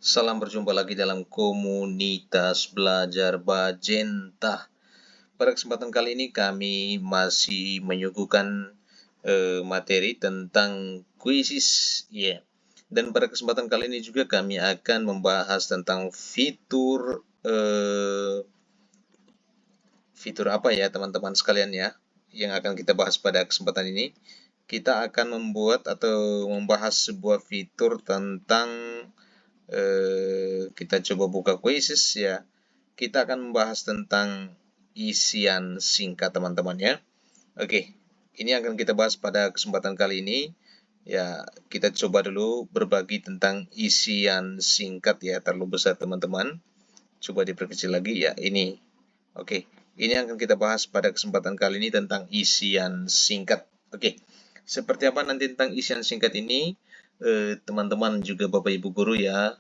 Salam berjumpa lagi dalam komunitas belajar Bajenta. Pada kesempatan kali ini kami masih menyuguhkan materi tentang kuisis, ya. Dan pada kesempatan kali ini juga kami akan membahas tentang fitur apa ya teman-teman sekalian ya, yang akan kita bahas pada kesempatan ini. Kita akan membuat atau membahas sebuah fitur tentang kita coba buka quizzes ya. Kita akan membahas tentang isian singkat teman-teman ya. Oke, ini akan kita bahas pada kesempatan kali ini. Ya, kita coba dulu berbagi tentang isian singkat ya, terlalu besar teman-teman. Coba diperkecil lagi ya, ini. Oke, ini akan kita bahas pada kesempatan kali ini tentang isian singkat. Oke, seperti apa nanti tentang isian singkat ini? Teman-teman juga Bapak Ibu guru ya,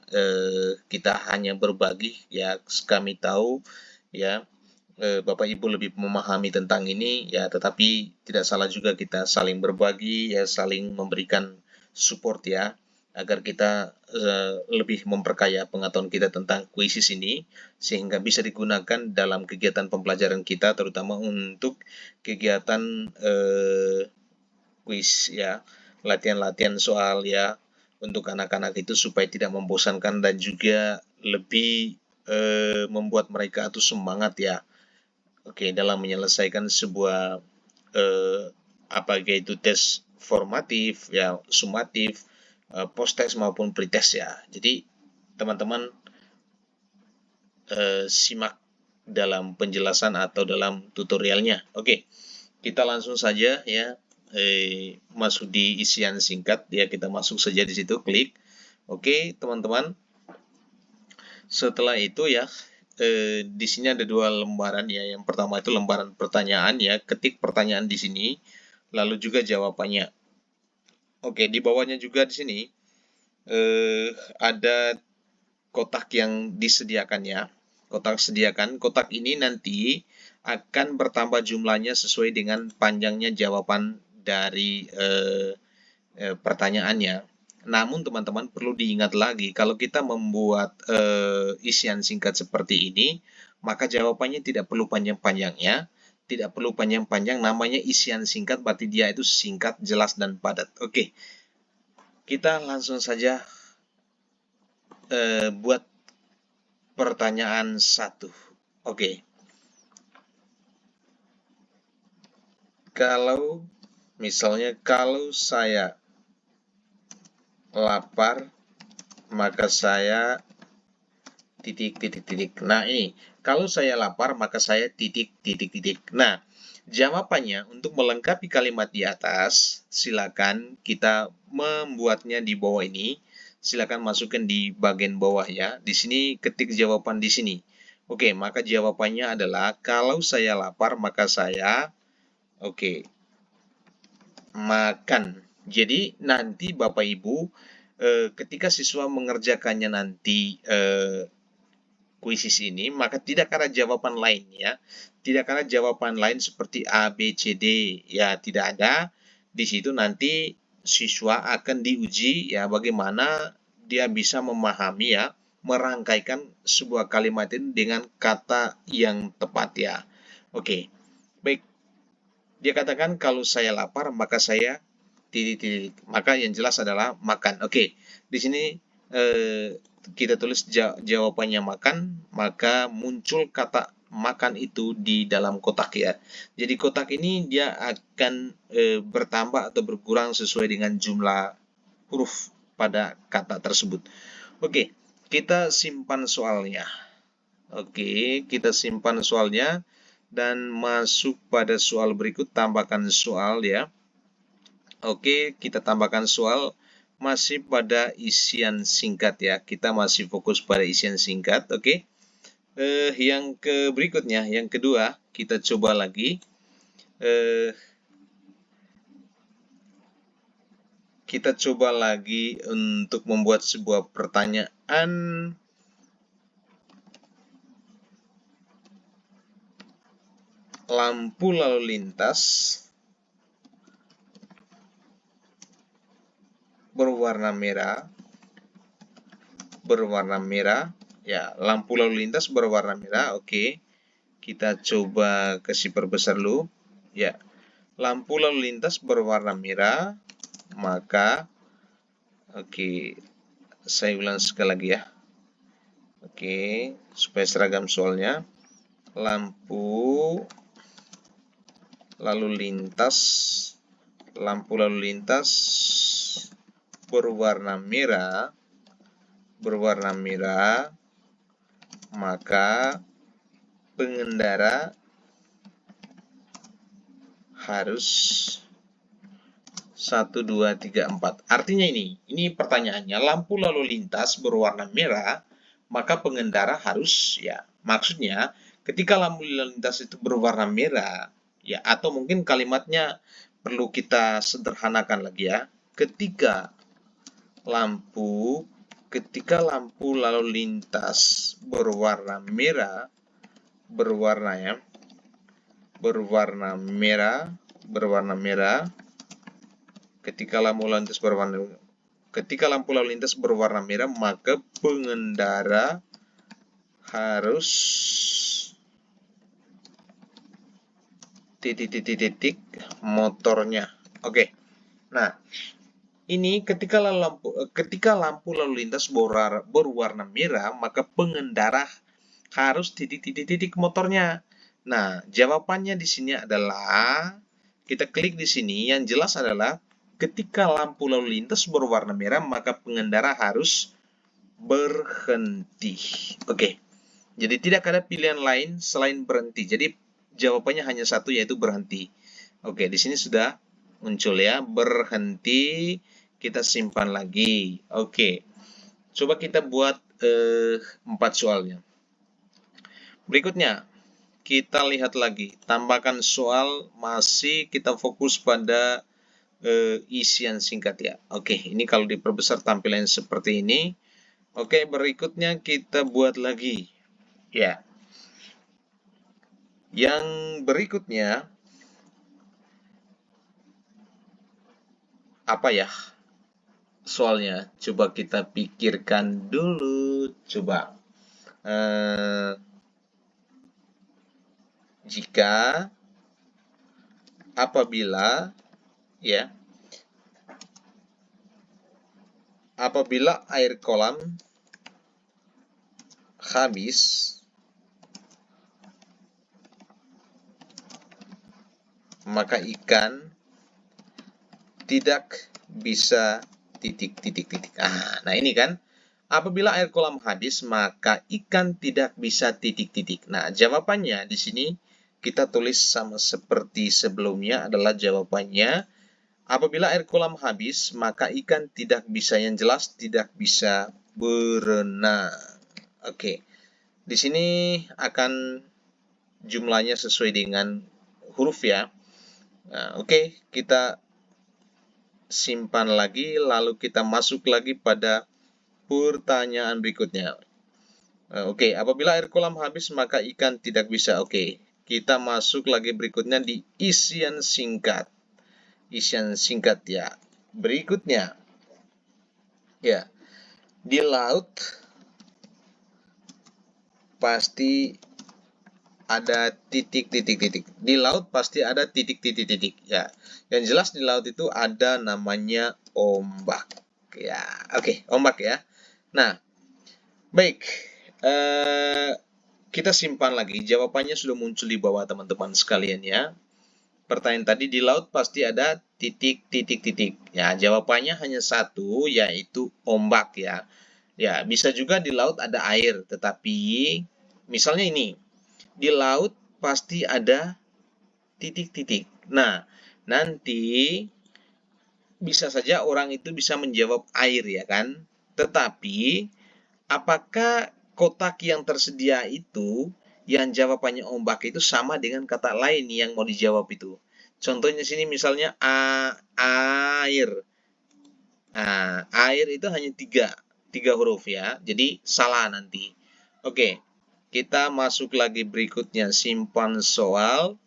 kita hanya berbagi ya, kami tahu ya, Bapak Ibu lebih memahami tentang ini ya, tetapi tidak salah juga kita saling berbagi ya, saling memberikan support ya, agar kita lebih memperkaya pengetahuan kita tentang kuisis ini, sehingga bisa digunakan dalam kegiatan pembelajaran kita, terutama untuk kegiatan kuis ya, latihan-latihan soal ya, untuk anak-anak itu supaya tidak membosankan dan juga lebih membuat mereka itu semangat ya. Oke, dalam menyelesaikan sebuah apa yaitu tes formatif ya, sumatif, post-test maupun pre-test ya. Jadi teman-teman simak dalam penjelasan atau dalam tutorialnya. Oke, kita langsung saja ya masuk di isian singkat ya, kita masuk saja di situ, klik. Oke, teman-teman. Setelah itu ya, di sini ada dua lembaran ya. Yang pertama itu lembaran pertanyaan ya, ketik pertanyaan di sini, lalu juga jawabannya. Oke, di bawahnya juga di sini ada kotak yang disediakan ya. Kotak sediakan, kotak ini nanti akan bertambah jumlahnya sesuai dengan panjangnya jawaban dari pertanyaannya. Namun teman-teman perlu diingat lagi, kalau kita membuat isian singkat seperti ini, maka jawabannya tidak perlu panjang-panjangnya, tidak perlu panjang-panjang, namanya isian singkat, berarti dia itu singkat, jelas, dan padat. Oke, kita langsung saja buat pertanyaan 1. Oke. Kalau misalnya kalau saya lapar, maka saya titik. Nah, ini kalau saya lapar, maka saya titik. Nah, jawabannya untuk melengkapi kalimat di atas, silakan kita membuatnya di bawah ini. Silakan masukkan di bagian bawah ya. Di sini ketik jawaban di sini. Oke, maka jawabannya adalah kalau saya lapar, maka saya makan. Jadi nanti Bapak Ibu ketika siswa mengerjakannya nanti kuisis ini, maka tidak ada jawaban lain ya. Tidak ada jawaban lain seperti A, B, C, D ya, tidak ada. Di situ nanti siswa akan diuji ya bagaimana dia bisa memahami ya, merangkaikan sebuah kalimat ini dengan kata yang tepat ya. Oke. Baik. Dia katakan kalau saya lapar maka saya titik. Maka yang jelas adalah makan. Oke. Di sini kita tulis jawabannya makan, maka muncul kata makan itu di dalam kotak ya. Jadi kotak ini dia akan bertambah atau berkurang sesuai dengan jumlah huruf pada kata tersebut. Oke, kita simpan soalnya. Oke, kita simpan soalnya dan masuk pada soal berikut, tambahkan soal ya. Oke, kita tambahkan soal. Masih pada isian singkat ya, kita masih fokus pada isian singkat. Oke, yang berikutnya, yang kedua, kita coba lagi. Kita coba lagi untuk membuat sebuah pertanyaan. Lampu lalu lintas berwarna merah berwarna merah. Ya, lampu lalu lintas berwarna merah. Oke. Kita coba kasih perbesar dulu. Ya. Lampu lalu lintas berwarna merah, maka oke, saya ulang sekali lagi ya. Oke, supaya seragam soalnya. Lampu lalu lintas berwarna merah, maka pengendara harus 1, 2, 3, 4. Artinya ini pertanyaannya, lampu lalu lintas berwarna merah, maka pengendara harus, ya, maksudnya ketika lampu lalu lintas itu berwarna merah, ya, atau mungkin kalimatnya perlu kita sederhanakan lagi ya. Ketika lampu lalu lintas berwarna merah, ketika lampu lalu lintas berwarna merah, maka pengendara harus titik motornya. Oke. Nah, ini ketika lampu lalu lintas berwarna merah, maka pengendara harus titik motornya. Nah, jawabannya di sini adalah kita klik di sini, yang jelas adalah ketika lampu lalu lintas berwarna merah, maka pengendara harus berhenti. Oke. Jadi tidak ada pilihan lain selain berhenti. Jadi jawabannya hanya satu, yaitu berhenti. Oke, di sini sudah muncul ya, berhenti. Kita simpan lagi. Oke. Coba kita buat 4 soalnya. Berikutnya, kita lihat lagi. Tambahkan soal, masih kita fokus pada isian singkat ya. Oke, ini kalau diperbesar tampilan seperti ini. Oke, berikutnya kita buat lagi. Ya. Yang berikutnya apa ya? Soalnya coba kita pikirkan dulu. Coba. Jika apabila air kolam habis, maka ikan tidak bisa titik. Nah, ini kan, apabila air kolam habis, maka ikan tidak bisa titik. Nah, jawabannya di sini kita tulis sama seperti sebelumnya, adalah jawabannya apabila air kolam habis, maka ikan tidak bisa, yang jelas tidak bisa berenang. Oke. Di sini akan jumlahnya sesuai dengan huruf ya. Nah, oke, kita simpan lagi, lalu kita masuk lagi pada pertanyaan berikutnya. Oke, apabila air kolam habis, maka ikan tidak bisa. Oke, kita masuk lagi berikutnya di isian singkat. Isian singkat ya. Berikutnya, ya, di laut pasti ada titik. Di laut pasti ada titik. Ya, yang jelas di laut itu ada namanya ombak. Ya, oke, ombak ya. Nah, baik. Kita simpan lagi. Jawabannya sudah muncul di bawah teman-teman sekalian ya. Pertanyaan tadi, di laut pasti ada titik. Ya, jawabannya hanya satu, yaitu ombak ya. Ya, bisa juga di laut ada air, tetapi misalnya ini, di laut pasti ada titik. Nah, nanti bisa saja orang itu bisa menjawab air ya kan. Tetapi apakah kotak yang tersedia itu yang jawabannya ombak itu sama dengan kata lain yang mau dijawab itu? Contohnya sini misalnya air. Nah, air itu hanya tiga huruf ya. Jadi salah nanti. Oke. Kita masuk lagi berikutnya, simpan soal.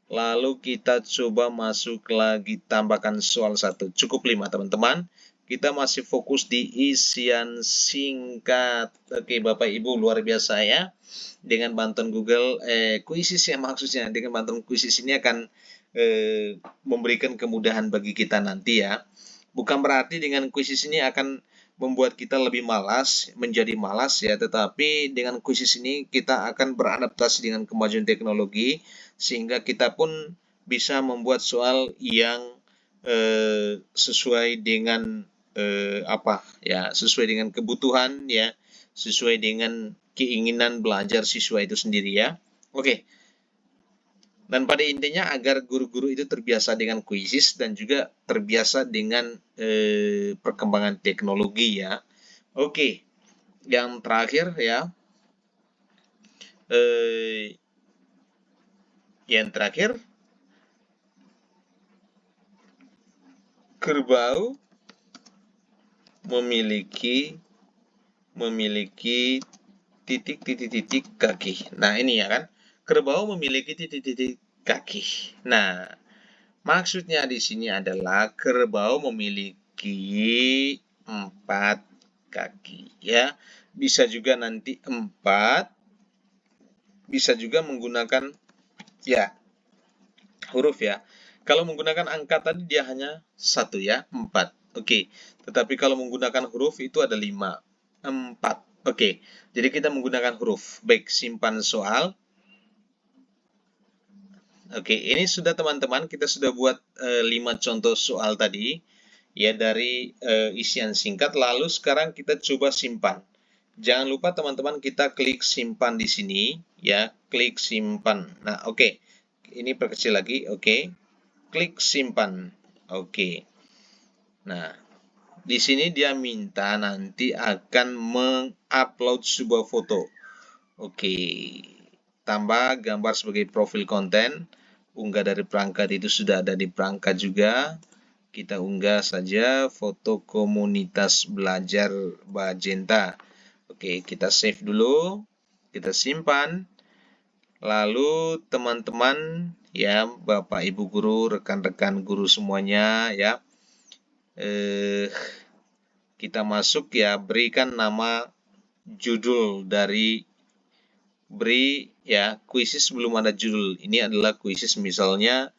Lalu kita coba masuk lagi, tambahkan soal 1. Cukup 5 teman-teman. kita masih fokus di isian singkat. Oke, Bapak Ibu, luar biasa ya. Dengan bantuan Google Quizzes ya, maksudnya dengan bantuan Quizzes ini akan memberikan kemudahan bagi kita nanti ya. Bukan berarti dengan Quizzes ini akan membuat kita lebih malas, menjadi malas ya, tetapi dengan Quizzes ini kita akan beradaptasi dengan kemajuan teknologi sehingga kita pun bisa membuat soal yang sesuai dengan apa ya, sesuai dengan kebutuhan ya, sesuai dengan keinginan belajar siswa itu sendiri ya. Oke. Dan pada intinya agar guru-guru itu terbiasa dengan kuisis dan juga terbiasa dengan perkembangan teknologi ya. Oke. Yang terakhir ya. Yang terakhir, kerbau memiliki titik-titik kaki. Nah, ini ya kan. Kerbau memiliki titik-titik kaki. Nah, maksudnya di sini adalah kerbau memiliki 4 kaki ya. Bisa juga nanti 4, bisa juga menggunakan ya huruf ya. Kalau menggunakan angka tadi dia hanya 1 ya, 4. Oke. Tetapi kalau menggunakan huruf itu ada 5, 4. Oke. Jadi kita menggunakan huruf. Baik, simpan soal. Oke, ini sudah teman-teman, kita sudah buat 5 contoh soal tadi ya dari isian singkat. Lalu sekarang kita coba simpan. Jangan lupa teman-teman kita klik simpan di sini ya, klik simpan. Nah, oke. Ini perkecil lagi, oke. Klik simpan. Oke. Nah, di sini dia minta nanti akan mengupload sebuah foto. Oke. Tambah gambar sebagai profil konten. Unggah dari perangkat itu sudah ada di perangkat juga. Kita unggah saja foto komunitas belajar Bajenta. Oke, kita save dulu. Kita simpan. Lalu teman-teman ya, Bapak Ibu guru, rekan-rekan guru semuanya ya. Kita masuk ya, berikan nama judul dari ya, kuisis belum ada judul. Ini adalah kuisis misalnya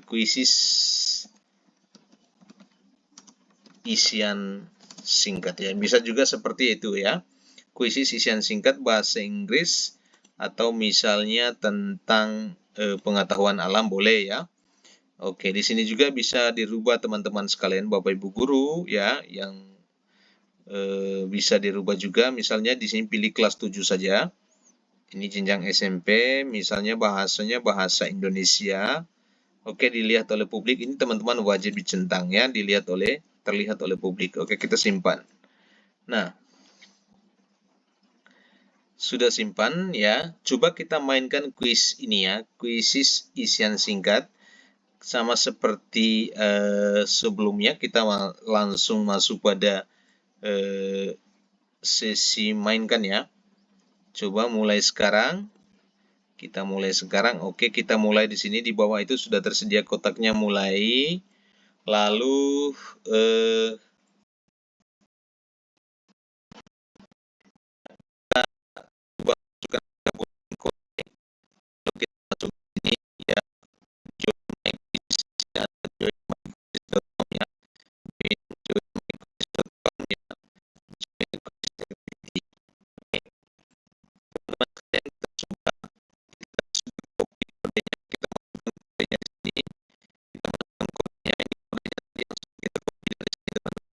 kuisis isian singkat ya. Bisa juga seperti itu ya. Kuisis isian singkat bahasa Inggris atau misalnya tentang pengetahuan alam boleh ya. Oke, di sini juga bisa dirubah teman-teman sekalian, Bapak Ibu guru ya, yang bisa dirubah juga. Misalnya di sini pilih kelas 7 saja. Ini jenjang SMP, misalnya bahasanya bahasa Indonesia. Oke, dilihat oleh publik. Ini teman-teman wajib dicentang ya, terlihat oleh publik. Oke, kita simpan. Nah, sudah simpan ya. Coba kita mainkan kuis ini ya, kuisis isian singkat. Sama seperti sebelumnya, kita langsung masuk pada sesi mainkan ya. Coba mulai sekarang. Kita mulai sekarang. Oke, kita mulai di sini. Di bawah itu sudah tersedia kotaknya mulai. Lalu coba masukkan kode. Lalu kita masuk ini ya. Join my quiz ya. Join my quiz.com ya. Join my quiz.com ya. Join quiz activity. Oke. Teman-teman sekalian, kita sudah copy kodenya. Kita masukkan kodenya di sini. Kita masukkan kodenya. Ini kodenya tadi langsung kita copy dari sini teman-teman.